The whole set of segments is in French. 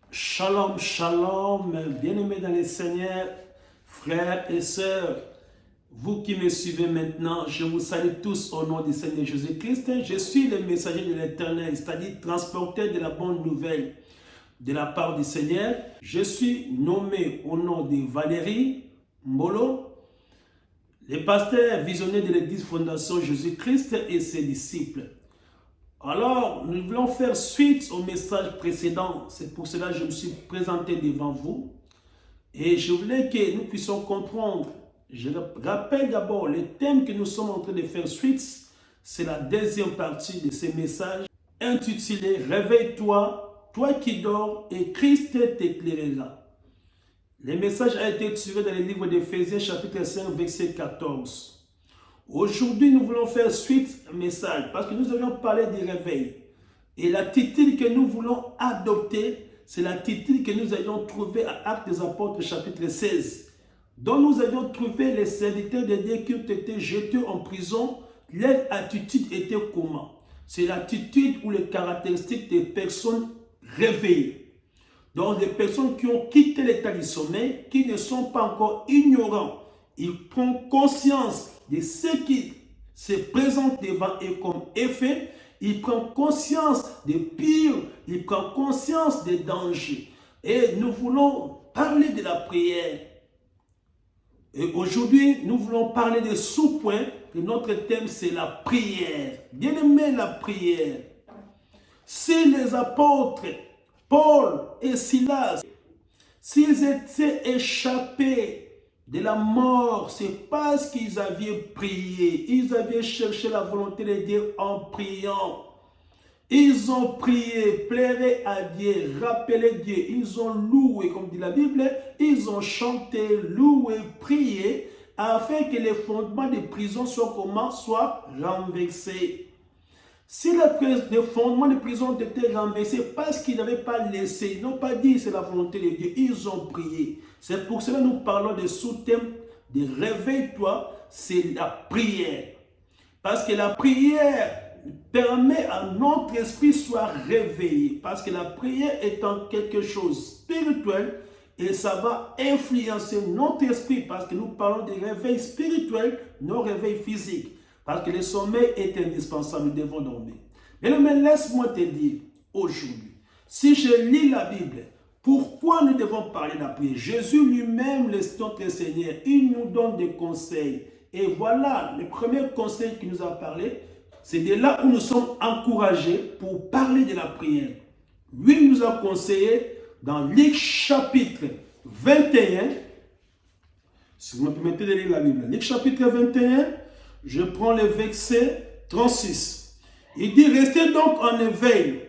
Shalom, shalom, bien-aimés dans les Seigneurs, frères et sœurs. Vous qui me suivez maintenant, je vous salue tous au nom du Seigneur Jésus-Christ. Je suis le messager de l'Éternel, c'est-à-dire transporteur de la bonne nouvelle de la part du Seigneur. Je suis nommé au nom de Valérie Mbolo, le pasteur visionnaire de l'Église Fondation Jésus-Christ et ses disciples. Alors, nous voulons faire suite au message précédent. C'est pour cela que je me suis présenté devant vous. Et je voulais que nous puissions comprendre. Je rappelle d'abord le thème que nous sommes en train de faire suite. C'est la deuxième partie de ce message intitulé « Réveille-toi, toi qui dors, et Christ t'éclairera ». Le message a été tiré dans le livre d'Éphésiens chapitre 5, verset 14. Aujourd'hui, nous voulons faire suite au message parce que nous avions parlé du réveil. Et l'attitude que nous voulons adopter, c'est l'attitude que nous avions trouvée à Actes des Apôtres chapitre 16, dont nous avions trouvé les serviteurs de Dieu qui ont été jetés en prison. Leur attitude était comment? C'est l'attitude ou les caractéristiques des personnes réveillées. Donc des personnes qui ont quitté l'état du sommeil, qui ne sont pas encore ignorants. Ils prennent conscience de ce qui se présente devant eux comme effet. Ils prennent conscience des pires, ils prennent conscience des dangers. Et nous voulons parler de la prière. Et aujourd'hui, nous voulons parler des sous-points. Et notre thème, c'est la prière. Bien aimé, la prière. Si les apôtres, Paul et Silas, s'ils étaient échappés de la mort, c'est parce qu'ils avaient prié. Ils avaient cherché la volonté de Dieu en priant. Ils ont prié, plairé à Dieu, rappelé Dieu. Ils ont loué, comme dit la Bible. Ils ont chanté, loué, prié, afin que les fondements de prison soient comment? Soient renversés. Si les fondements de prison ont été renversés parce qu'ils n'avaient pas laissé, ils n'ont pas dit c'est la volonté de Dieu, ils ont prié. C'est pour cela que nous parlons de sous-thème de réveille-toi, c'est la prière. Parce que la prière permet à notre esprit soit réveillé. Parce que la prière étant quelque chose spirituel, et ça va influencer notre esprit parce que nous parlons de réveil spirituel, non réveil physique. Parce que le sommeil est indispensable, nous devons dormir. Mais laisse-moi te dire, aujourd'hui, si je lis la Bible, pourquoi nous devons parler de la prière? Jésus lui-même, notre Seigneur, il nous donne des conseils. Et voilà, le premier conseil qu'il nous a parlé, c'est de là où nous sommes encouragés pour parler de la prière. Lui il nous a conseillé dans Luc chapitre 21, si vous me permettez de lire la Bible, Luc chapitre 21, je prends le verset 36. Il dit, restez donc en éveil,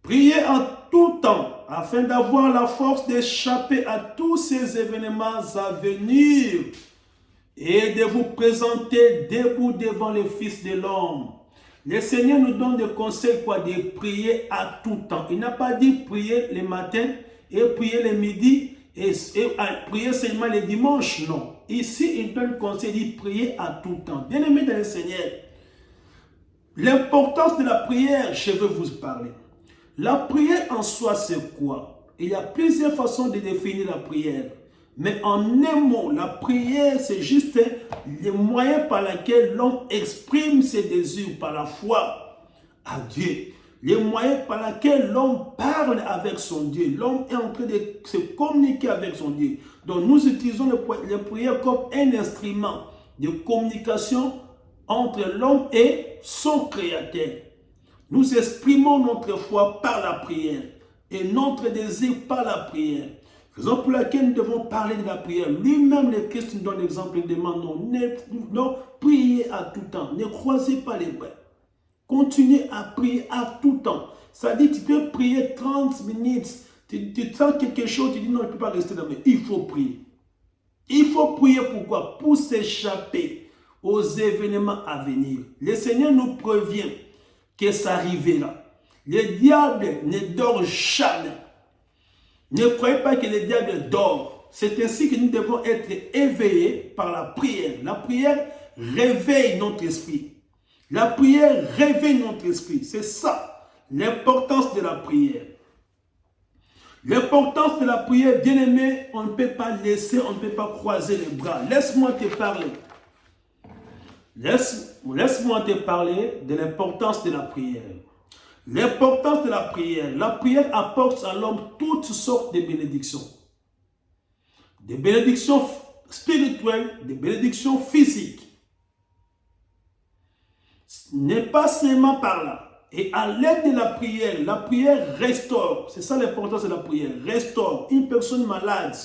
priez en tout temps, afin d'avoir la force d'échapper à tous ces événements à venir et de vous présenter debout devant le Fils de l'homme. Le Seigneur nous donne des conseils quoi? De prier à tout temps. Il n'a pas dit prier le matin et prier le midi et prier seulement le dimanche. Non. Ici, il donne conseil de prier à tout temps. Bien aimé dans le Seigneur, l'importance de la prière, je veux vous parler. La prière en soi, c'est quoi? Il y a plusieurs façons de définir la prière. Mais en un mot, la prière, c'est juste le moyen par lequel l'homme exprime ses désirs par la foi à Dieu. Le moyen par lequel l'homme parle avec son Dieu. L'homme est en train de se communiquer avec son Dieu. Donc nous utilisons la prière comme un instrument de communication entre l'homme et son Créateur. Nous exprimons notre foi par la prière et notre désir par la prière. Raison pour laquelle nous devons parler de la prière. Lui-même, le Christ nous donne l'exemple, il demande non, priez à tout temps. Ne croisez pas les bras. Continuez à prier à tout temps. Ça dit, tu peux prier 30 minutes. Tu sens quelque chose, tu dis non, je ne peux pas rester là. Mais il faut prier. Il faut prier pourquoi? Pour s'échapper aux événements à venir. Le Seigneur nous prévient que ça arrivera. Le diable ne dort jamais. Ne croyez pas que le diable dort. C'est ainsi que nous devons être éveillés par la prière. La prière réveille notre esprit. La prière réveille notre esprit. C'est ça l'importance de la prière. L'importance de la prière, bien aimé, on ne peut pas laisser, on ne peut pas croiser les bras. Laisse-moi te parler. Laisse-moi te parler de l'importance de la prière. L'importance de la prière apporte à l'homme toutes sortes de bénédictions. Des bénédictions spirituelles, des bénédictions physiques. Ce n'est pas seulement par là. Et à l'aide de la prière restaure. C'est ça l'importance de la prière. Restaure. Une personne malade,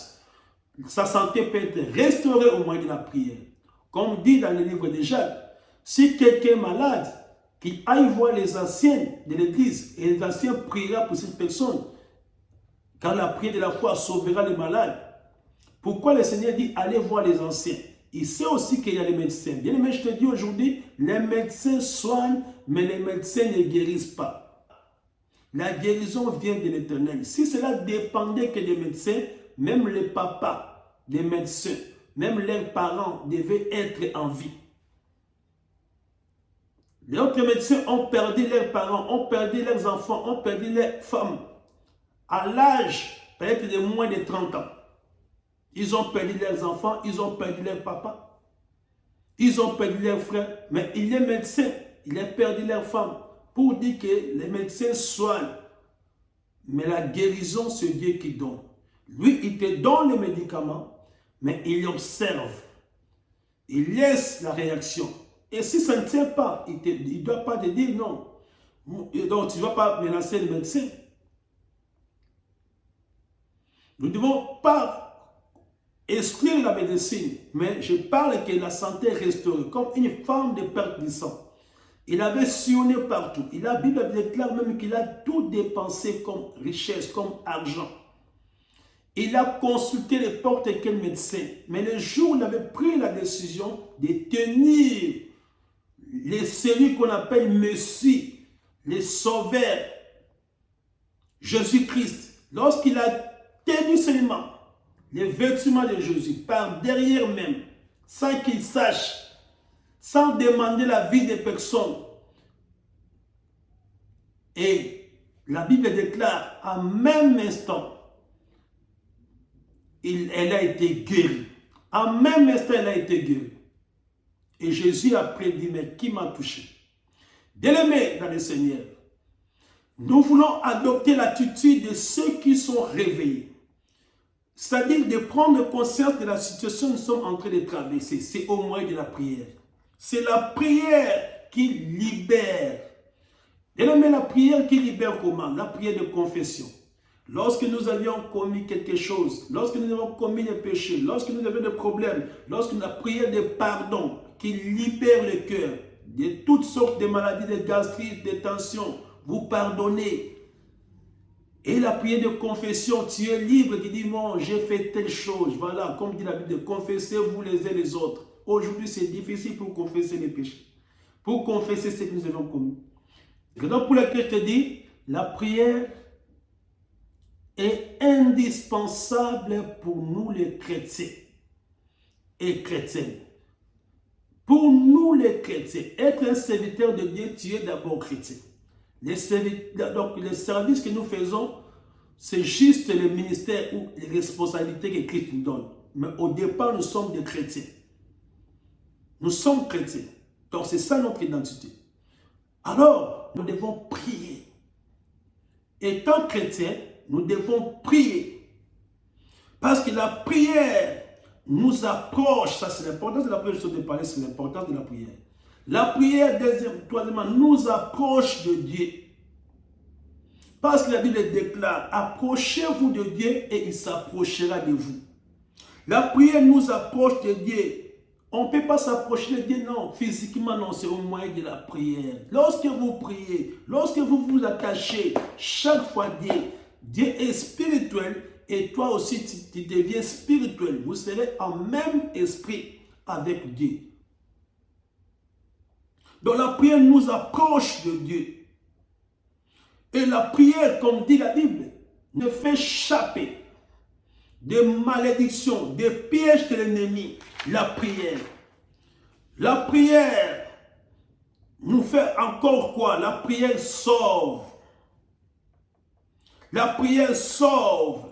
sa santé peut être restaurée au moyen de la prière. Comme dit dans le livre de Jacques, si quelqu'un est malade, qu'il aille voir les anciens de l'église et les anciens priera pour cette personne. Car la prière de la foi sauvera les malades. Pourquoi le Seigneur dit allez voir les anciens? Il sait aussi qu'il y a les médecins. Bien aimé, je te dis aujourd'hui, les médecins soignent, mais les médecins ne guérissent pas. La guérison vient de l'Éternel. Si cela dépendait que des médecins, même les papas des médecins, même leurs parents devaient être en vie. Les autres médecins ont perdu leurs parents, ont perdu leurs enfants, ont perdu leurs femmes. À l'âge peut-être de moins de 30 ans. Ils ont perdu leurs enfants, ils ont perdu leurs papas, ils ont perdu leurs frères. Mais il est médecin, il a perdu leurs femmes. Pour dire que les médecins soignent. Mais la guérison, c'est Dieu qui donne. Lui, il te donne les médicaments, mais il observe. Il laisse la réaction. Et si ça ne tient pas, il ne doit pas te dire non. Donc, tu ne vas pas menacer le médecin. Nous ne devons pas exclure la médecine, mais je parle que la santé est restaurée, comme une femme de perte de sang. Il avait sillonné partout. La Bible déclare même qu'il a tout dépensé comme richesse, comme argent. Il a consulté n'importe quel médecin. Mais le jour où il avait pris la décision de tenir celui qu'on appelle Messie, le Sauveur, Jésus-Christ, lorsqu'il a tenu seulement les vêtements de Jésus, par derrière même, sans qu'il sache, sans demander l'avis des personnes. Et la Bible déclare, en même instant, elle a été guérie. En même instant, elle a été guérie. Et Jésus a prédit, mais qui m'a touché? Bien-aimés dans le Seigneur, nous voulons adopter l'attitude de ceux qui sont réveillés. C'est-à-dire de prendre conscience de la situation que nous sommes en train de traverser. C'est au moyen de la prière. C'est la prière qui libère. Bien-aimés, la prière qui libère comment? La prière de confession. Lorsque nous avions commis quelque chose, lorsque nous avons commis des péchés, lorsque nous avions des problèmes, lorsque la prière de pardon qui libère le cœur de toutes sortes de maladies, de gastrites, de tensions, vous pardonnez. Et la prière de confession, tu es libre, qui dit, bon, j'ai fait telle chose. Voilà, comme dit la Bible, confessez-vous les uns les autres. Aujourd'hui, c'est difficile pour confesser les péchés, pour confesser ce que nous avons commis. Donc, pour lequel je te dis, la prière est indispensable pour nous les chrétiens et chrétiennes. Pour nous les chrétiens, être un serviteur de Dieu, tu es d'abord chrétien. Donc les services que nous faisons, c'est juste le ministère ou les responsabilités que Christ nous donne. Mais au départ, nous sommes des chrétiens. Nous sommes chrétiens. Donc c'est ça notre identité. Alors, nous devons prier. Étant chrétiens, nous devons prier. Parce que la prière nous approche. Ça, c'est l'importance de la prière. Je te parler, c'est l'importance de la prière. La prière, troisièmement, nous approche de Dieu. Parce que la Bible déclare, approchez-vous de Dieu et il s'approchera de vous. La prière nous approche de Dieu. On ne peut pas s'approcher de Dieu, non. Physiquement, non, c'est au moyen de la prière. Lorsque vous priez, lorsque vous vous attachez, chaque fois Dieu est spirituel et toi aussi tu deviens spirituel. Vous serez en même esprit avec Dieu. Donc la prière nous approche de Dieu. Et la prière, comme dit la Bible, ne fait échapper des malédictions, des pièges de l'ennemi. La prière. La prière nous fait encore quoi? La prière sauve. La prière sauve.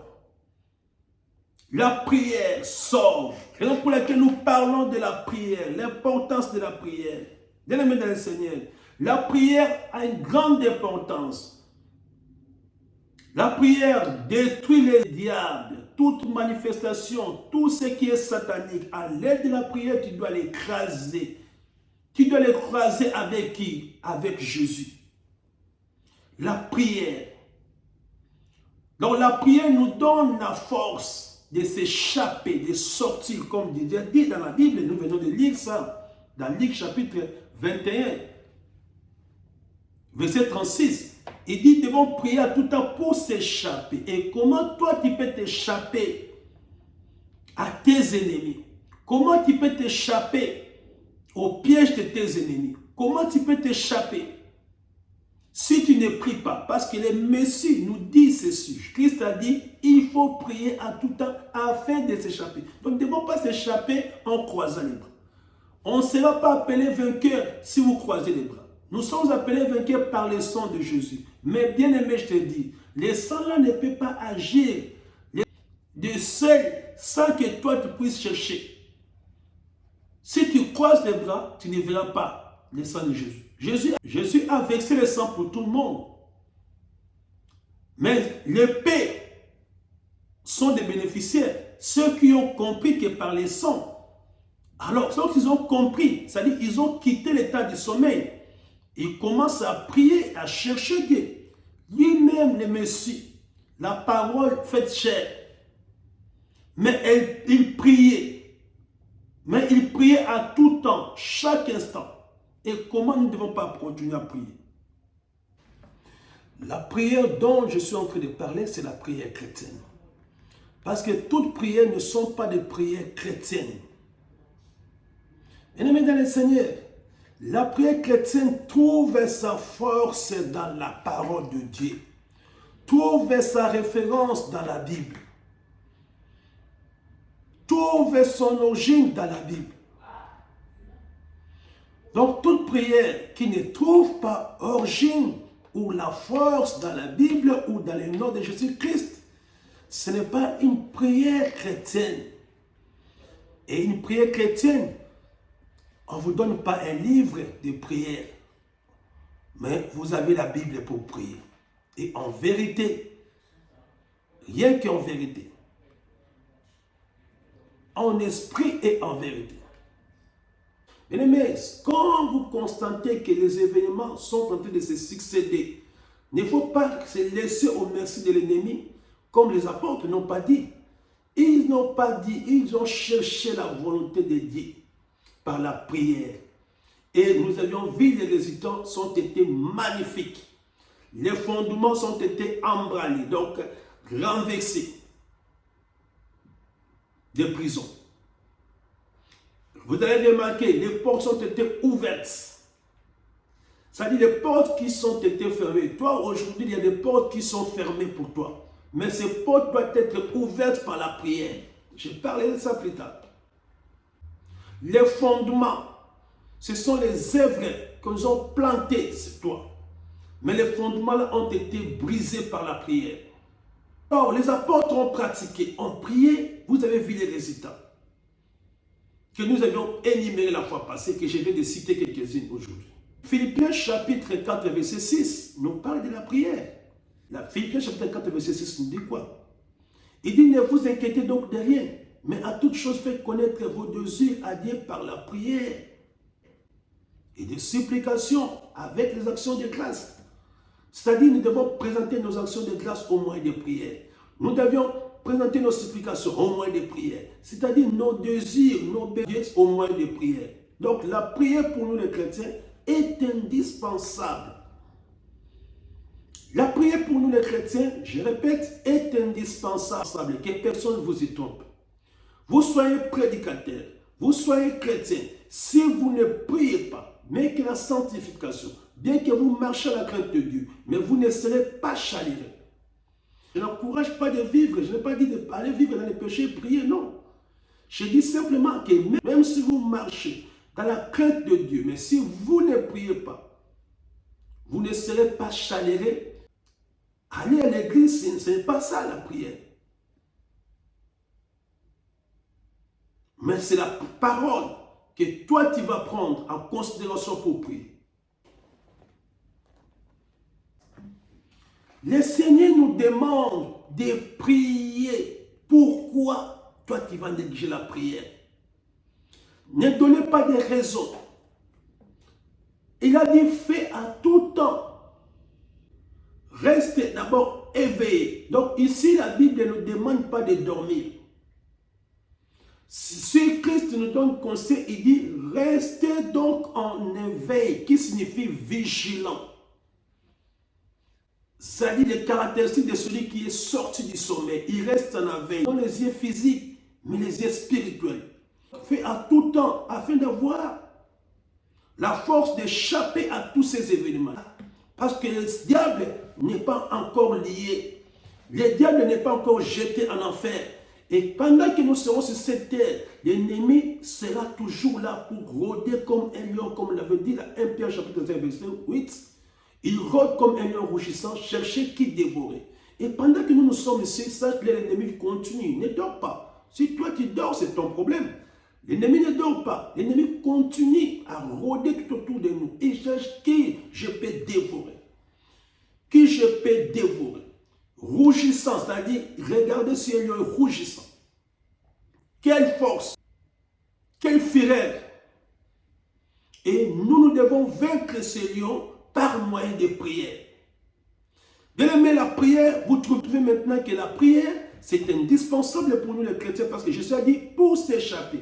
La prière sauve. Et donc pour laquelle nous parlons de la prière, l'importance de la prière. Bien-aimés dans le Seigneur, la prière a une grande importance. La prière détruit les diables, toute manifestation, tout ce qui est satanique. À l'aide de la prière, tu dois l'écraser. Tu dois l'écraser avec qui? Avec Jésus. La prière. Donc la prière nous donne la force de s'échapper, de sortir, comme Dieu dit dans la Bible. Nous venons de lire ça dans Luc chapitre 21, verset 36. Il dit, nous devons prier à tout temps pour s'échapper. Et comment toi tu peux t'échapper à tes ennemis? Comment tu peux t'échapper au piège de tes ennemis? Comment tu peux t'échapper si tu ne pries pas? Parce que le Messie nous dit ceci. Christ a dit, il faut prier à tout temps afin de s'échapper. Donc, nous ne devons pas s'échapper en croisant les bras. On ne sera pas appelé vainqueur si vous croisez les bras. Nous sommes appelés vainqueurs par le sang de Jésus. Mais bien aimé, je te dis, le sang-là ne peut pas agir de seul sans que toi tu puisses chercher. Si tu croises les bras, tu ne verras pas le sang de Jésus. Jésus a versé le sang pour tout le monde. Mais les paix sont des bénéficiaires. Ceux qui ont compris que par le sang, alors ceux qui ont compris, c'est-à-dire qu'ils ont quitté l'état du sommeil, ils commencent à prier, à chercher Dieu. Lui-même, le Messie, la parole faite chair. Mais il priait. Mais il priait à tout temps, chaque instant. Et comment nous ne devons pas continuer à prier? La prière dont je suis en train de parler, c'est la prière chrétienne. Parce que toutes prières ne sont pas des prières chrétiennes. Bien-aimés dans le Seigneur, la prière chrétienne trouve sa force dans la parole de Dieu. Trouve sa référence dans la Bible. Trouve son origine dans la Bible. Donc, toute prière qui ne trouve pas origine ou la force dans la Bible ou dans le nom de Jésus-Christ, ce n'est pas une prière chrétienne. Et une prière chrétienne, on ne vous donne pas un livre de prière, mais vous avez la Bible pour prier. Et en vérité, rien qu'en vérité, en esprit et en vérité. Bien-aimés, quand vous constatez que les événements sont en train de se succéder, il ne faut pas se laisser au merci de l'ennemi, comme les apôtres n'ont pas dit. Ils n'ont pas dit, ils ont cherché la volonté de Dieu par la prière. Et nous avions vu les résultats sont été magnifiques. Les fondements sont été embranlés, donc renversés des prisons. Vous allez remarquer, les portes ont été ouvertes. C'est-à-dire les portes qui sont été fermées. Toi, aujourd'hui, il y a des portes qui sont fermées pour toi. Mais ces portes doivent être ouvertes par la prière. Je parlerai de ça plus tard. Les fondements, ce sont les œuvres que nous avons plantées sur toi. Mais les fondements là ont été brisés par la prière. Alors, les apôtres ont pratiqué, ont prié, vous avez vu les résultats que nous avions énumérés la fois passée, que je vais de citer quelques-unes aujourd'hui. Philippiens chapitre 4, verset 6 nous parle de la prière. Philippiens chapitre 4, verset 6 nous dit quoi? Il dit, ne vous inquiétez donc de rien, mais à toute chose faites connaître vos désirs à Dieu par la prière et des supplications avec les actions de grâce. C'est-à-dire, nous devons présenter nos actions de grâce au moyen de prières. Nous devions présenter nos supplications au moyen de prières. C'est-à-dire, nos désirs, nos besoins au moyen de prières. Donc, la prière pour nous les chrétiens est indispensable. La prière pour nous les chrétiens, je répète, est indispensable. Que personne ne vous y trompe. Vous soyez prédicateur, vous soyez chrétien. Si vous ne priez pas, mais que la sanctification, bien que vous marchez à la crainte de Dieu, mais vous ne serez pas chaleureux. Je n'encourage pas de vivre, je n'ai pas dit d'aller vivre dans les péchés et prier, non. Je dis simplement que même si vous marchez dans la crainte de Dieu, mais si vous ne priez pas, vous ne serez pas chaleureux Aller à l'église, ce n'est pas ça la prière. Mais c'est la parole que toi tu vas prendre en considération pour prier. Le Seigneur nous demande de prier. Pourquoi toi tu vas négliger la prière? Ne donnez pas de raisons. Il a dit, fais à tout temps. Restez d'abord éveillé. Donc ici, la Bible ne nous demande pas de dormir. Si Christ nous donne conseil, il dit, restez donc en éveil, qui signifie vigilant. Ça dit les caractéristiques de celui qui est sorti du sommeil. Il reste en éveil, non les yeux physiques, mais les yeux spirituels. Fais à tout temps afin d'avoir la force d'échapper à tous ces événements. Parce que le diable n'est pas encore lié. Le diable n'est pas encore jeté en enfer. Et pendant que nous serons sur cette terre, l'ennemi sera toujours là pour rôder comme un lion, comme l'avait dit dans 1 Pierre chapitre 5, verset 8. Il rôde comme un lion rougissant, chercher qui dévorer. Et pendant que nous sommes ici, sache que l'ennemi continue. Ne dors pas. Si toi tu dors, c'est ton problème. L'ennemi ne dort pas. L'ennemi continue à rôder tout autour de nous. Il cherche qui je peux dévorer. Qui je peux dévorer. Rougissant, c'est-à-dire, regardez si un lion est rougissant. Quelle force, quelle fureur. Et nous devons vaincre ces lions par moyen de prière. Bien aimé, la prière, vous trouvez maintenant que la prière, c'est indispensable pour nous les chrétiens parce que Jésus a dit, pour s'échapper.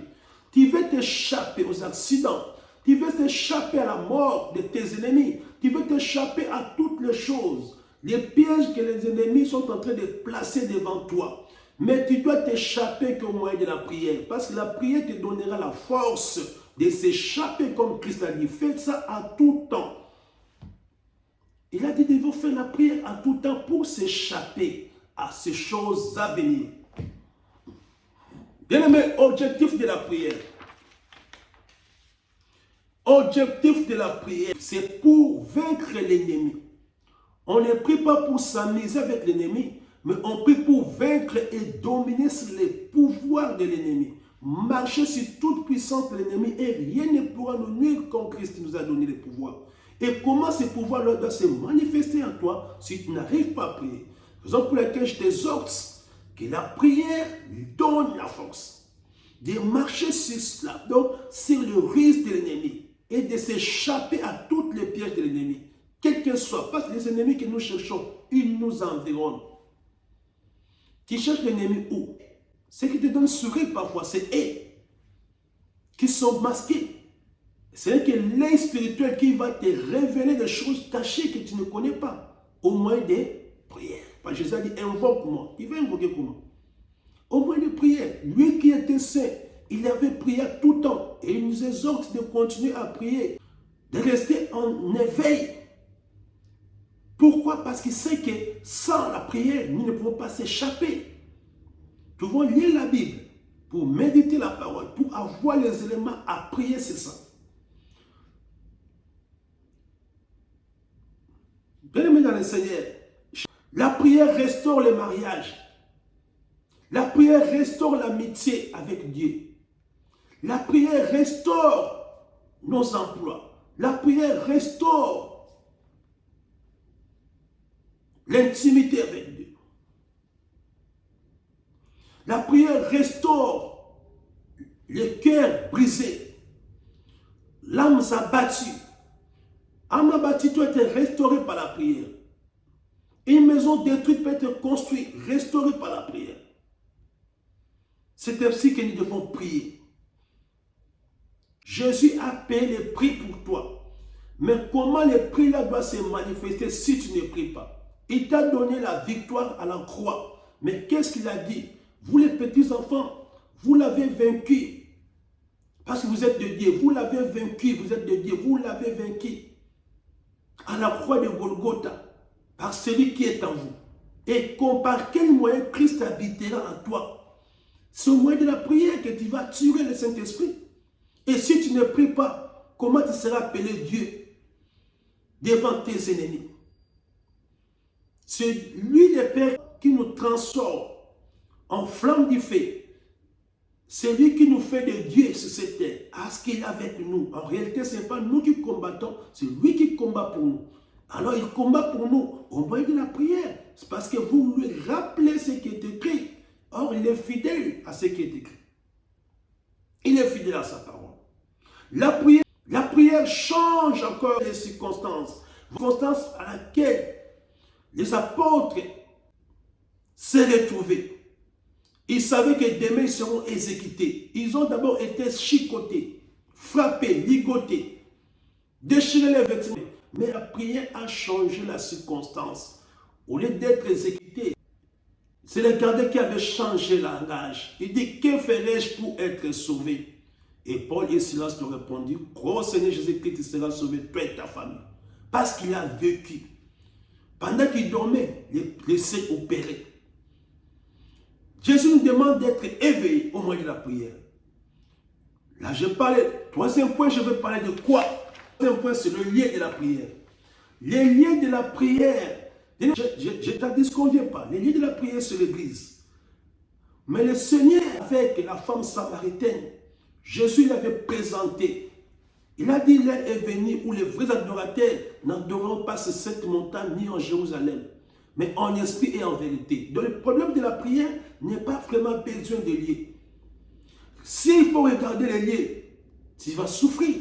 Tu veux t'échapper aux accidents. Tu veux t'échapper à la mort de tes ennemis. Tu veux t'échapper à toutes les choses. Les pièges que les ennemis sont en train de placer devant toi. Mais tu dois t'échapper qu'au moyen de la prière. Parce que la prière te donnera la force de s'échapper comme Christ a dit. Faites ça à tout temps. Il a dit de vous faire la prière à tout temps pour s'échapper à ces choses à venir. Bien-aimé, objectif de la prière. Objectif de la prière, c'est pour vaincre l'ennemi. On ne prie pas pour s'amuser avec l'ennemi, mais on prie pour vaincre et dominer sur les pouvoirs de l'ennemi. Marcher sur toute puissance de l'ennemi et rien ne pourra nous nuire quand Christ nous a donné les pouvoirs. Et comment ces pouvoirs-là doivent se manifester en toi si tu n'arrives pas à prier? Raison pour laquelle je t'exhorte que la prière lui donne la force de marcher sur cela, donc sur le risque de l'ennemi et de s'échapper à toutes les pièges de l'ennemi, quel que soit, parce que les ennemis que nous cherchons, ils nous environnent. Tu cherches l'ennemi où? Ce qui te donne sourire parfois, c'est eux qui sont masqués. C'est que l'œil spirituel qui va te révéler des choses cachées que tu ne connais pas, au moyen des prières. Parce que Jésus a dit, invoque-moi. Il va invoquer comment? Au moyen des prières. Lui qui était saint, il avait prié tout temps. Et il nous exhorte de continuer à prier, de rester en éveil. Pourquoi? Parce qu'il sait que sans la prière, nous ne pouvons pas s'échapper. Nous devons lire la Bible pour méditer la parole, pour avoir les éléments à prier, c'est ça. Bien-aimés dans le Seigneur, la prière restaure le mariage. La prière restaure l'amitié avec Dieu. La prière restaure nos emplois. La prière restaure l'intimité avec Dieu. La prière restaure le cœur brisé, l'âme abattue. Âme abattue doit être restaurée par la prière. Une maison détruite peut être construite, restaurée par la prière. C'est ainsi que nous devons prier. Jésus a payé le prix pour toi. Mais comment le prix là doit se manifester si tu ne pries pas? Il t'a donné la victoire à la croix. Mais qu'est-ce qu'il a dit? Vous les petits enfants, vous l'avez vaincu. Parce que vous êtes de Dieu. Vous l'avez vaincu, vous êtes de Dieu. Vous l'avez vaincu. À la croix de Golgotha. Par celui qui est en vous. Et par quel moyen Christ habitera en toi? C'est au moyen de la prière que tu vas tuer le Saint-Esprit. Et si tu ne pries pas, comment tu seras appelé Dieu devant tes ennemis? C'est lui le Père qui nous transforme en flamme du feu. C'est lui qui nous fait de Dieu sur cette terre, à ce qu'il est avec nous. En réalité, ce n'est pas nous qui combattons, c'est lui qui combat pour nous. Alors, il combat pour nous au moyen de la prière. C'est parce que vous lui rappelez ce qui est écrit. Or, il est fidèle à ce qui est écrit. Il est fidèle à sa parole. La prière change encore les circonstances. Circonstances à laquelle les apôtres s'est retrouvés. Ils savaient que demain ils seront exécutés. Ils ont d'abord été chicotés, frappés, ligotés, déchirés les vêtements. Mais la prière a changé la circonstance. Au lieu d'être exécutés, c'est le gardien qui avait changé le langage. Il dit, que ferai-je pour être sauvé? Et Paul et Silas lui ont répondu, ô Seigneur Jésus-Christ, tu seras sauvé, toi et ta famille. Parce qu'il a vécu. Pendant qu'il dormait, il s'est opéré. Jésus nous demande d'être éveillés au moyen de la prière. Là, je parlais. Troisième point, je vais parler de quoi? Troisième point, c'est le lien de la prière. Les liens de la prière. Je t'en dis ce qu'on ne vient pas. Les liens de la prière, c'est l'église. Mais le Seigneur, avec la femme samaritaine, Jésus l'avait présenté. Il a dit, l'heure est venue où les vrais adorateurs n'adoreront pas sur cette montagne ni en Jérusalem, mais en esprit et en vérité. Donc le problème de la prière n'est pas vraiment besoin de lier. S'il faut regarder les liés, tu vas souffrir.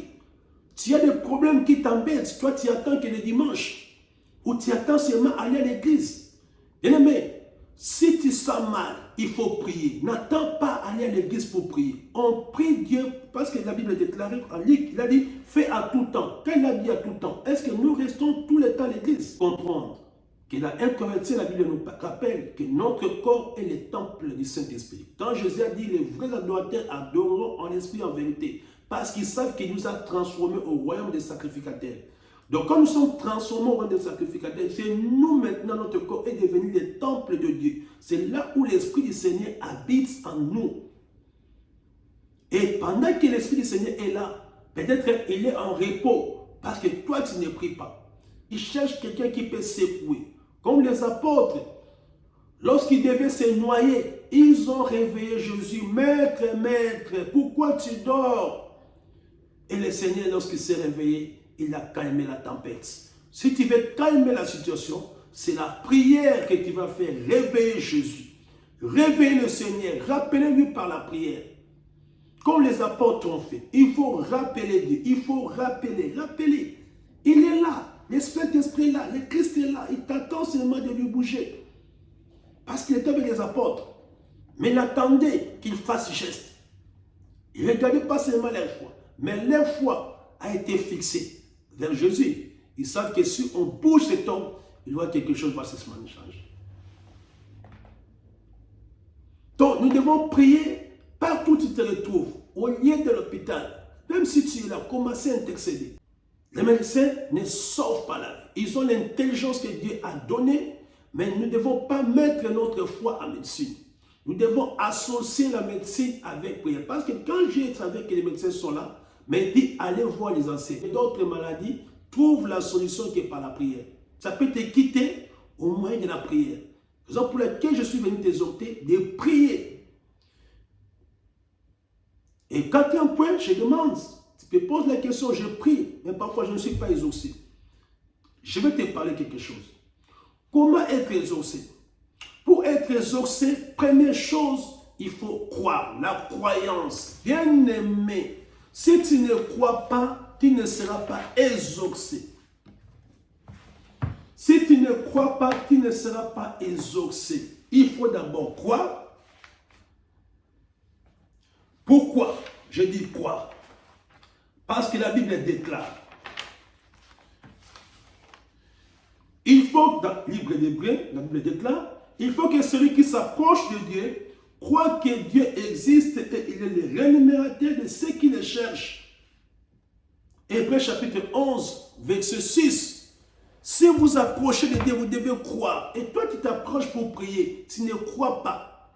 Tu as des problèmes qui t'embêtent, toi tu attends que le dimanche, ou tu attends seulement aller à l'église. Bien-aimé, si tu sens mal, il faut prier. N'attends pas aller à l'église pour prier. On prie Dieu parce que la Bible est déclarée en Luc. Il a dit, fais à tout temps. Quand il a dit à tout temps, est-ce que nous restons tout le temps à l'église? Comprendre que dans 1 Corinthiens, la Bible nous rappelle que notre corps est le temple du Saint-Esprit. Quand Jésus a dit, les vrais adorateurs adoreront en esprit et en vérité, parce qu'ils savent qu'il nous a transformés au royaume des sacrificateurs. Donc, quand nous sommes transformés au royaume des sacrificateurs, c'est nous maintenant, notre corps est devenu le temple de Dieu. C'est là où l'Esprit du Seigneur habite en nous. Et pendant que l'Esprit du Seigneur est là, peut-être qu'il est en repos, parce que toi, tu ne pries pas. Il cherche quelqu'un qui peut secouer. Comme les apôtres, lorsqu'ils devaient se noyer, ils ont réveillé Jésus. Maître, maître, pourquoi tu dors? Et le Seigneur, lorsqu'il s'est réveillé, il a calmé la tempête. Si tu veux calmer la situation, c'est la prière que tu vas faire. Réveiller Jésus. Réveiller le Seigneur. Rappelez-lui par la prière. Comme les apôtres ont fait. Il faut rappeler Dieu. Il faut rappeler. Il est là. L'Esprit est là. Le Christ est là. Il t'attend seulement de lui bouger. Parce qu'il était avec les apôtres. Mais il attendait qu'ils fassent geste. Il ne regardait pas seulement leur foi. Mais leur foi a été fixée vers Jésus. Ils savent que si on bouge cet homme, il voit quelque chose va se changer. Donc, nous devons prier partout où tu te retrouves, au lieu de l'hôpital. Même si tu es là, commencez à intercéder. Les médecins ne sauvent pas la vie. Ils ont l'intelligence que Dieu a donnée, mais nous ne devons pas mettre notre foi en médecine. Nous devons associer la médecine avec prière. Parce que quand j'ai savais que les médecins sont là, mais dit, allez voir les anciens. D'autres maladies, trouve la solution qui est par la prière. Ça peut te quitter au moyen de la prière. Raison pour laquelle je suis venu t'exhorter de prier. Et quatrième point, je demande, tu te poses la question, je prie, mais parfois je ne suis pas exaucé. Je vais te parler quelque chose. Comment être exaucé? Pour être exaucé, première chose, il faut croire. La croyance. Bien aimé. Si tu ne crois pas, tu ne seras pas exaucé. Si tu ne crois pas, tu ne seras pas exaucé. Il faut d'abord croire. Pourquoi? Je dis croire. Parce que la Bible déclare. Il faut, dans le livre d'Hébreux, la Bible déclare, il faut que celui qui s'approche de Dieu croit que Dieu existe et il est le rémunérateur de ceux qui le cherchent. Hébreux chapitre 11, verset 6. Si vous approchez de Dieu, vous devez croire. Et toi qui t'approches pour prier, tu ne crois pas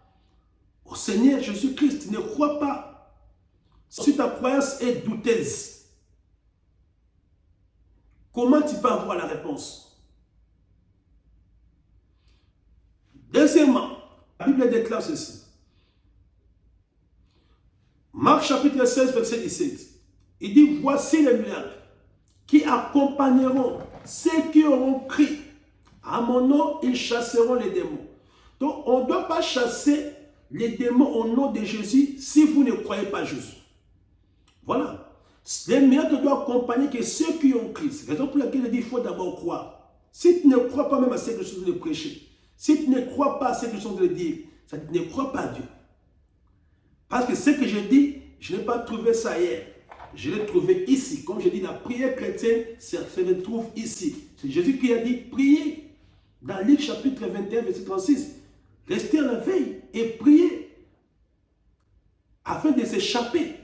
au Seigneur Jésus-Christ, tu ne crois pas. Si ta croyance est douteuse, comment tu peux avoir la réponse? Deuxièmement, la Bible déclare ceci. Marc chapitre 16, verset 17. Il dit, voici les miracles qui accompagneront ceux qui auront cru. À mon nom, ils chasseront les démons. Donc, on ne doit pas chasser les démons au nom de Jésus si vous ne croyez pas Jésus. Voilà. Les miracles doivent accompagner que ceux qui ont cru. C'est la raison pour laquelle il dit qu'il faut d'abord croire. Si tu ne crois pas même à ce que je suis en train de prêcher, si tu ne crois pas à ce que je suis en train de dire, ça ne crois pas à Dieu. Parce que ce que je dis, je n'ai pas trouvé ça ailleurs. Je l'ai trouvé ici. Comme je dis, la prière chrétienne se retrouve ici. C'est Jésus qui a dit, priez. Dans Luc chapitre 21, verset 36. Restez en la veille et priez. Afin de s'échapper.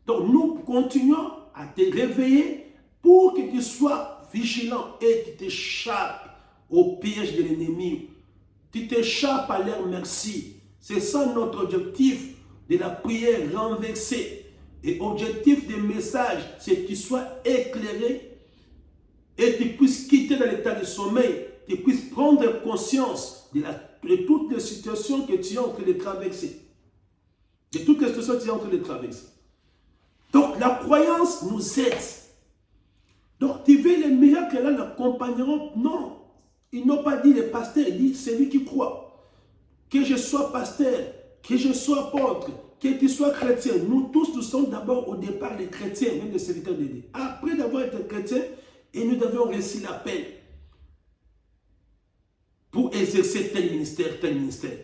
Donc nous continuons à te réveiller pour que tu sois vigilant et que tu t'échappes au piège de l'ennemi. Tu t'échappes à leur merci. C'est ça notre objectif de la prière renversée. Et objectif des messages, c'est que tu sois éclairé et que tu puisses quitter dans l'état de sommeil, que tu puisses prendre conscience de toutes les situations que tu es en train de traverser. De toutes les situations que tu es en train de traverser. Donc la croyance nous aide. Donc tu veux les miracles là l'accompagneront? Non. Ils n'ont pas dit les pasteurs, ils disent celui qui croit. Que je sois pasteur, que je sois apôtre, que tu sois chrétien. Nous tous, nous sommes d'abord au départ les chrétiens, même les serviteurs de Dieu. Après d'avoir été chrétiens, et nous devons réussir la peine pour exercer tel ministère, tel ministère.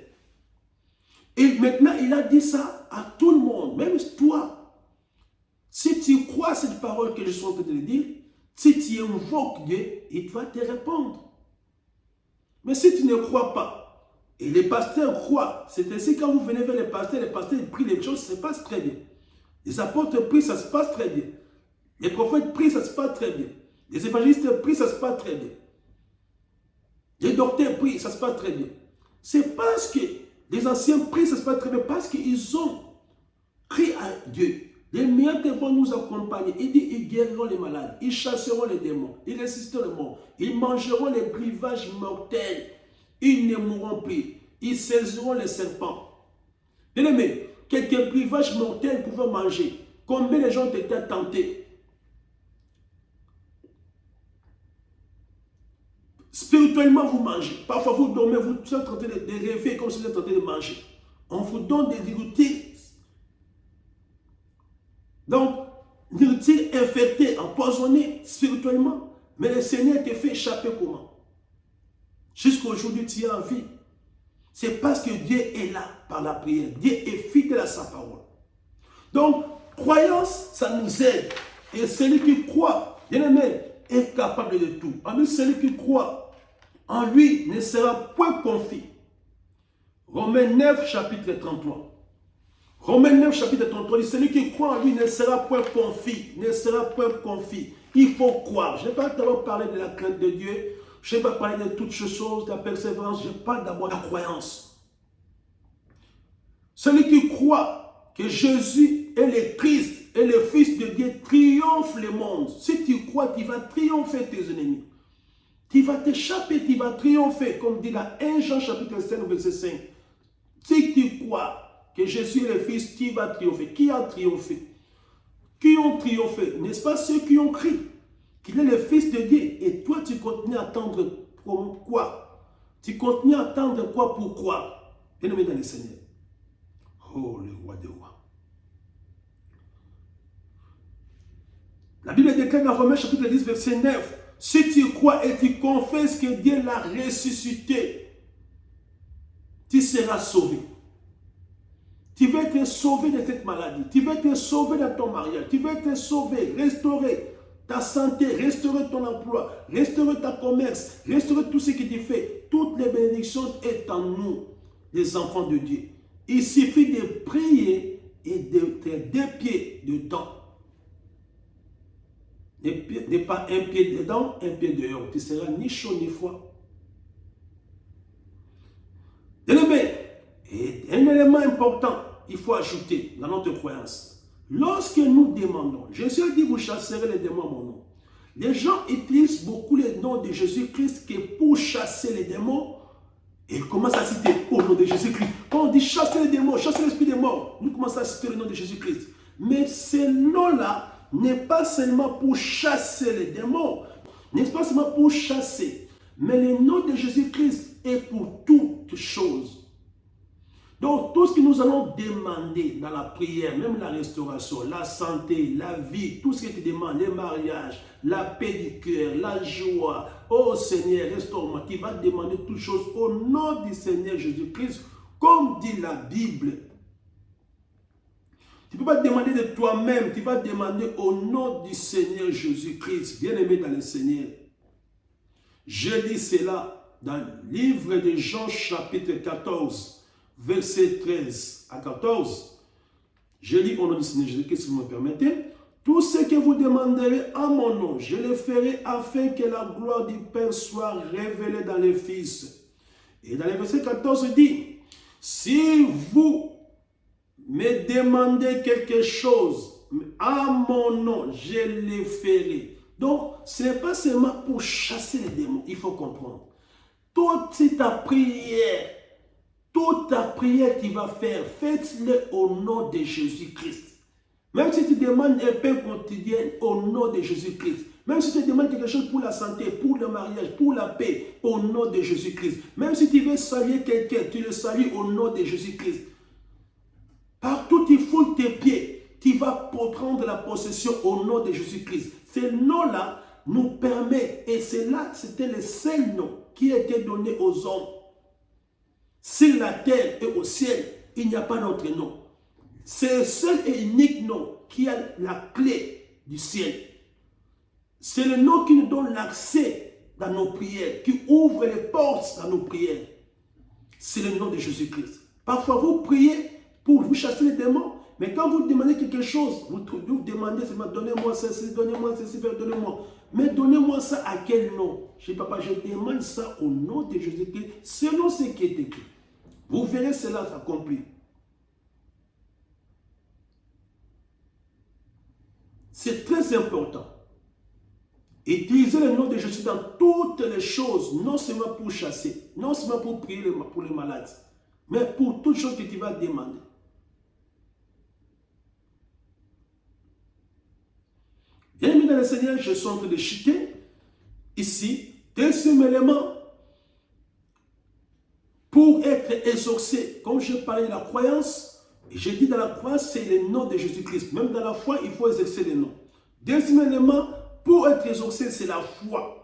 Et maintenant, il a dit ça à tout le monde, même toi. Si tu crois à cette parole que je suis en train de dire, si tu invoques Dieu, il va te répondre. Mais si tu ne crois pas, et les pasteurs croient, c'est ainsi quand vous venez vers les pasteurs prient, les choses se passent très bien. Les apôtres prient, ça se passe très bien. Les prophètes prient, ça se passe très bien. Les évangélistes prient, ça se passe très bien. Les docteurs prient, ça se passe très bien. C'est parce que les anciens prient, ça se passe très bien, parce qu'ils ont crié à Dieu. Les miracles vont nous accompagner. Il dit, ils guériront les malades, ils chasseront les démons, ils résisteront les morts, ils mangeront les breuvages mortels, ils ne mourront plus, ils saisiront les serpents. Bien aimé, quelques breuvages mortels pouvaient manger. Combien de gens étaient tentés? Spirituellement, vous mangez. Parfois, vous dormez, vous êtes en train de rêver comme si vous êtes en train de manger. On vous donne des nourritures. Donc, nourriture infectée, empoisonnée spirituellement. Mais le Seigneur te fait échapper comment? Jusqu'à aujourd'hui, tu es en vie. C'est parce que Dieu est là par la prière. Dieu est fidèle à sa parole. Donc, croyance, ça nous aide. Et celui qui croit, bien aimé, est capable de tout. Amen, celui qui croit en lui ne sera point confus. Romains 9, chapitre 33. Romains 9, chapitre 33, dit, celui qui croit en lui ne sera point confus, ne sera point confus. Il faut croire. Je n'ai pas d'abord parlé de la crainte de Dieu, je n'ai pas parlé de toutes choses, de la persévérance, je parle d'abord de la croyance. Celui qui croit que Jésus est le Christ et le Fils de Dieu triomphe le monde. Si tu crois, tu vas triompher tes ennemis. Tu vas t'échapper, tu vas triompher, comme dit dans 1 Jean chapitre 5, verset 5. Si tu crois que Jésus est le Fils, qui va triompher? Qui a triomphé? Qui ont triomphé? N'est-ce pas ceux qui ont crié qu'il est le Fils de Dieu? Et toi, tu continues à attendre quoi? Tu continues à attendre quoi pour croire? Bien-aimé dans le Seigneur. Oh, le roi des rois. La Bible déclare dans Romains chapitre 10, verset 9. Si tu crois et tu confesses que Dieu l'a ressuscité, tu seras sauvé. Tu vas être sauvé de cette maladie. Tu vas être sauvé dans ton mariage. Tu vas être sauvé, restaurer ta santé, restaurer ton emploi, restaurer ta commerce, restaurer tout ce que tu fais. Toutes les bénédictions sont en nous, les enfants de Dieu. Il suffit de prier et d'être deux pieds dedans. N'est pas un pied dedans, un pied dehors. Tu seras ni chaud ni froid. Et un élément important, il faut ajouter dans notre croyance. Lorsque nous demandons, Jésus a dit, vous chasserez les démons à mon nom. Les gens utilisent beaucoup le nom de Jésus-Christ que pour chasser les démons, Et il commence à citer au nom de Jésus-Christ. Quand on dit chasser les démons, chasser l'esprit des morts, nous commençons à citer le nom de Jésus-Christ. Mais ce nom-là n'est pas seulement pour chasser les démons, n'est pas seulement pour chasser, mais le nom de Jésus-Christ est pour toutes choses. Donc, tout ce que nous allons demander dans la prière, même la restauration, la santé, la vie, tout ce que tu demandes, les mariages, la paix du cœur, la joie, oh Seigneur, restaure-moi, tu vas demander toutes choses au nom du Seigneur Jésus-Christ, comme dit la Bible. Tu ne peux pas demander de toi-même, tu vas demander au nom du Seigneur Jésus-Christ, bien-aimé dans le Seigneur. Je lis cela dans le livre de Jean chapitre 14, verset 13 à 14, je lis au nom du Seigneur Jésus, si vous me permettez. Tout ce que vous demanderez à mon nom, je le ferai afin que la gloire du Père soit révélée dans les Fils. Et dans le verset 14, il dit, si vous me demandez quelque chose à mon nom, je le ferai. Donc, ce n'est pas seulement pour chasser les démons, il faut comprendre. Toute ta prière, toute ta prière que tu vas faire, faites-le au nom de Jésus-Christ. Même si tu demandes un pain quotidien au nom de Jésus-Christ. Même si tu demandes quelque chose pour la santé, pour le mariage, pour la paix, au nom de Jésus-Christ. Même si tu veux saluer quelqu'un, tu le salues au nom de Jésus-Christ. Partout tu foules tes pieds, tu vas prendre la possession au nom de Jésus-Christ. Ce nom-là nous permet, et c'est là, c'était le seul nom qui a été donné aux hommes. Sur la terre et au ciel, il n'y a pas d'autre nom. C'est le seul et unique nom qui a la clé du ciel. C'est le nom qui nous donne l'accès dans nos prières, qui ouvre les portes dans nos prières. C'est le nom de Jésus-Christ. Parfois, vous priez pour vous chasser les démons, mais quand vous demandez quelque chose, vous demandez seulement, donnez-moi ceci, donnez-moi ceci, donnez-moi. Mais donnez-moi ça à quel nom? Je dis, papa, je demande ça au nom de Jésus-Christ, selon ce qui est écrit. Vous verrez cela s'accomplir. C'est très important. Utilisez le nom de Jésus dans toutes les choses, non seulement pour chasser, non seulement pour prier pour les malades, mais pour toutes choses que tu vas demander. Bien-aimé dans le Seigneur, je suis en train de chuter ici, deuxième élément, pour être exaucé. Comme je parlais de la croyance, j'ai dit dans la croyance, c'est le nom de Jésus-Christ. Même dans la foi, il faut exercer le nom. Deuxième élément, pour être exaucé, c'est la foi.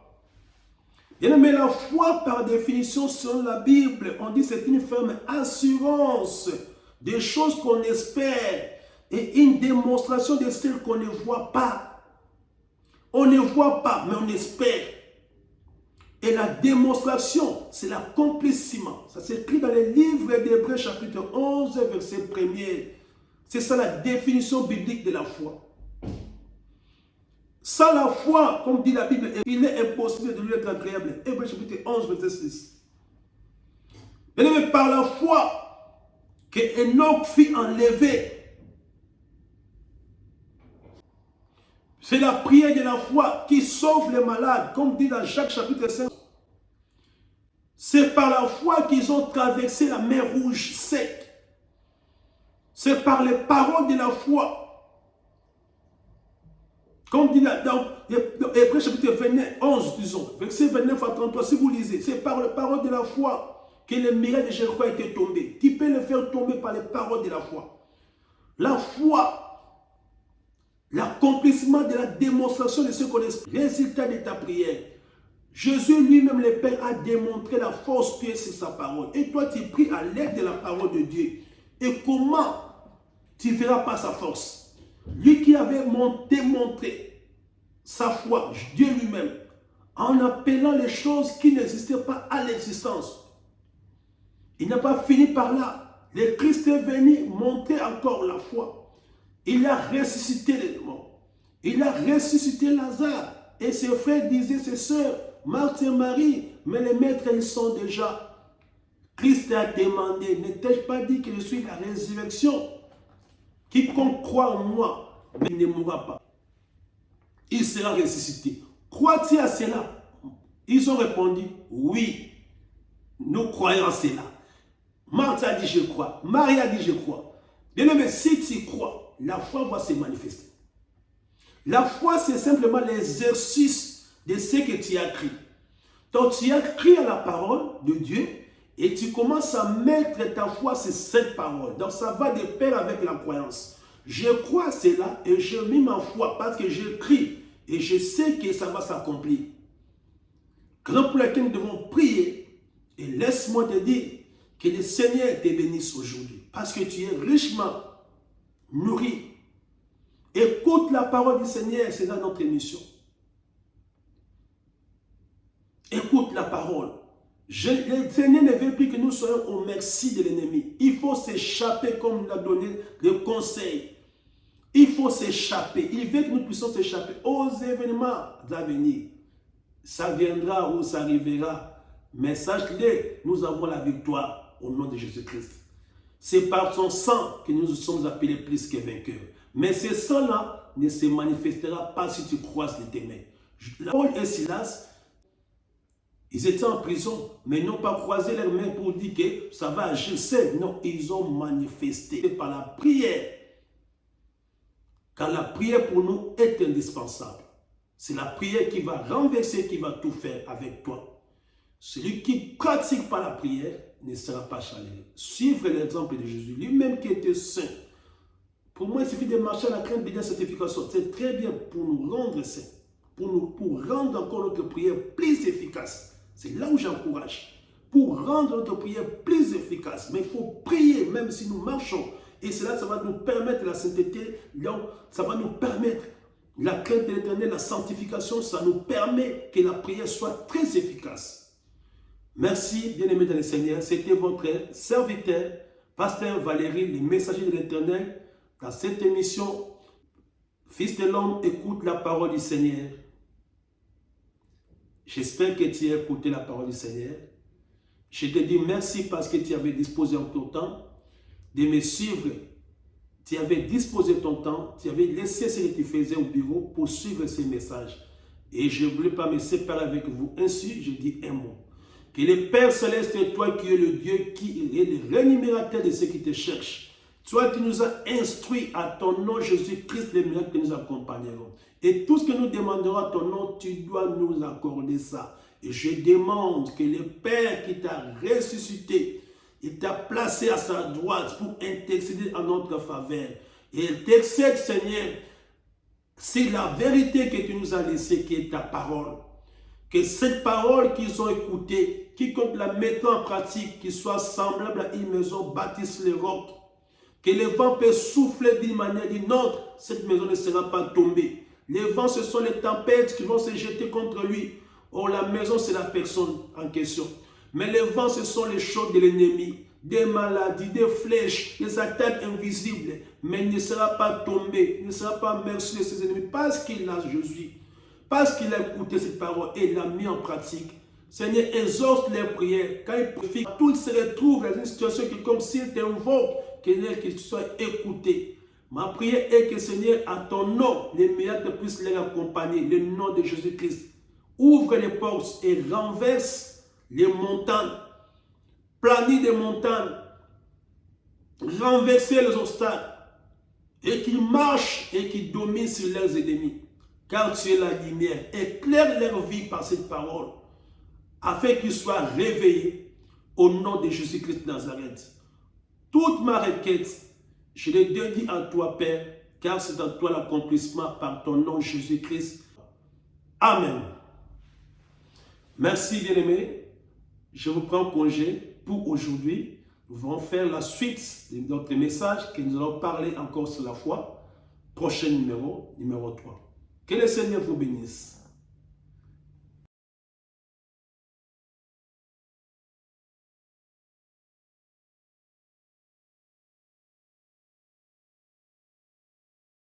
Bien aimé, la foi, par définition, selon la Bible, on dit c'est une ferme assurance des choses qu'on espère et une démonstration de celles qu'on ne voit pas. On ne voit pas, mais on espère. Et la démonstration, c'est l'accomplissement. Ça s'écrit dans le livre d'Hébreux chapitre 11, verset 1er. C'est ça la définition biblique de la foi. Sans la foi, comme dit la Bible, il est impossible de lui être agréable. Hébreux chapitre 11, verset 6. Mais par la foi, que Enoch fut enlevé. C'est la prière de la foi qui sauve les malades, comme dit dans Jacques chapitre 5. C'est par la foi qu'ils ont traversé la mer Rouge sec. C'est par les paroles de la foi. Comme dit dans Hébreux chapitre 11, disons, verset 29 à 33, si vous lisez, c'est par les paroles de la foi que le miracle de Jéricho a été tombé. Qui peut le faire tomber par les paroles de la foi? La foi, l'accomplissement de la démonstration de ce qu'on est, résultat de ta prière. Jésus lui-même, le Père, a démontré la force qui est sur sa parole. Et toi, tu pries à l'aide de la parole de Dieu. Et comment tu verras pas sa force? Lui qui avait démontré sa foi, Dieu lui-même, en appelant les choses qui n'existaient pas à l'existence. Il n'a pas fini par là. Le Christ est venu montrer encore la foi. Il a ressuscité les morts. Il a ressuscité Lazare. Et ses frères disaient, ses sœurs, Marthe et Marie, mais les maîtres, ils sont déjà. Christ a demandé, n'ai-je pas dit que je suis la résurrection? Quiconque croit en moi, il ne mourra pas. Il sera ressuscité. Crois-tu à cela? Ils ont répondu, oui. Nous croyons en cela. Marthe a dit je crois. Marie a dit je crois. Bien aimé, si tu crois, la foi va se manifester. La foi, c'est simplement l'exercice de ce que tu as cru. Donc, tu as cru à la parole de Dieu et tu commences à mettre ta foi sur cette parole. Donc, ça va de pair avec la croyance. Je crois à cela et je mets ma foi parce que je crie et je sais que ça va s'accomplir. Grand pour laquelle nous devons prier et laisse-moi te dire que le Seigneur te bénisse aujourd'hui parce que tu es richement nourri. Écoute la parole du Seigneur, c'est dans notre émission. Écoute la parole. Le Seigneur ne veut plus que nous soyons au merci de l'ennemi. Il faut s'échapper comme il a donné le conseil. Il faut s'échapper. Il veut que nous puissions s'échapper aux événements à venir. Ça viendra ou ça arrivera. Mais sache-le, nous avons la victoire au nom de Jésus-Christ. C'est par son sang que nous sommes appelés plus que vainqueurs. Mais ce sang-là ne se manifestera pas si tu croises les mains. Paul et Silas, ils étaient en prison, mais n'ont pas croisé leurs mains pour dire que ça va agir seul. Non, ils ont manifesté par la prière. Car la prière pour nous est indispensable. C'est la prière qui va renverser, qui va tout faire avec toi. Celui qui pratique pas la prière ne sera pas chaleureux. Suivre l'exemple de Jésus, lui-même qui était saint. Pour moi, il suffit de marcher à la crainte de la sanctification. C'est très bien pour nous rendre saints, pour rendre encore notre prière plus efficace. C'est là où j'encourage. Pour rendre notre prière plus efficace. Mais il faut prier même si nous marchons. Et cela, ça va nous permettre la sainteté. Donc, ça va nous permettre la crainte de l'Éternel, la sanctification. Ça nous permet que la prière soit très efficace. Merci, bien-aimés dans le Seigneur. C'était votre serviteur, Pasteur Valérie, le messager de l'Éternel. Dans cette émission, Fils de l'homme, écoute la parole du Seigneur. J'espère que tu as écouté la parole du Seigneur. Je te dis merci parce que tu avais disposé en ton temps de me suivre. Tu avais disposé ton temps, tu avais laissé ce que tu faisais au bureau pour suivre ces messages. Et je ne voulais pas me séparer avec vous. Ainsi, je dis un mot. Que le Père Céleste, toi qui es le Dieu qui est le rémunérateur de ceux qui te cherchent, toi qui nous as instruits à ton nom, Jésus-Christ, les miracles que nous accompagnerons. Et tout ce que nous demanderons à ton nom, tu dois nous accorder ça. Et je demande que le Père qui t'a ressuscité, il t'a placé à sa droite pour intercéder en notre faveur. Et il t'excède, Seigneur, c'est la vérité que tu nous as laissée, qui est ta parole. Que cette parole qu'ils ont écoutée, quiconque la mettant en pratique, qu'il soit semblable à une maison bâtisse les rocs, que le vent peut souffler d'une manière ou d'une autre, cette maison ne sera pas tombée. Les vents, ce sont les tempêtes qui vont se jeter contre lui. Or, la maison, c'est la personne en question. Mais les vents, ce sont les choses de l'ennemi, des maladies, des flèches, des attaques invisibles. Mais il ne sera pas tombé, il ne sera pas merci de ses ennemis parce qu'il a Jésus, parce qu'il a écouté cette parole et l'a mis en pratique. Seigneur, exauce les prières. Quand il prie, tout se retrouve dans une situation qui est comme s'il t'invoque, qu'il soit écouté. Ma prière est que, Seigneur, à ton nom, les miracles puissent les accompagner. Le nom de Jésus-Christ. Ouvre les portes et renverse les montagnes. Planifie des montagnes. Renverser les obstacles. Et qu'ils marchent et qu'ils dominent sur leurs ennemis. Car tu es la lumière. Éclaire leur vie par cette parole. Afin qu'ils soient réveillés au nom de Jésus-Christ de Nazareth. Toute ma requête, je l'ai dédie à toi, Père, car c'est en toi l'accomplissement par ton nom, Jésus-Christ. Amen. Merci, bien-aimés. Je vous prends congé pour aujourd'hui. Nous allons faire la suite de notre message que nous allons parler encore sur la foi. Prochain numéro 3. Que le Seigneur vous bénisse.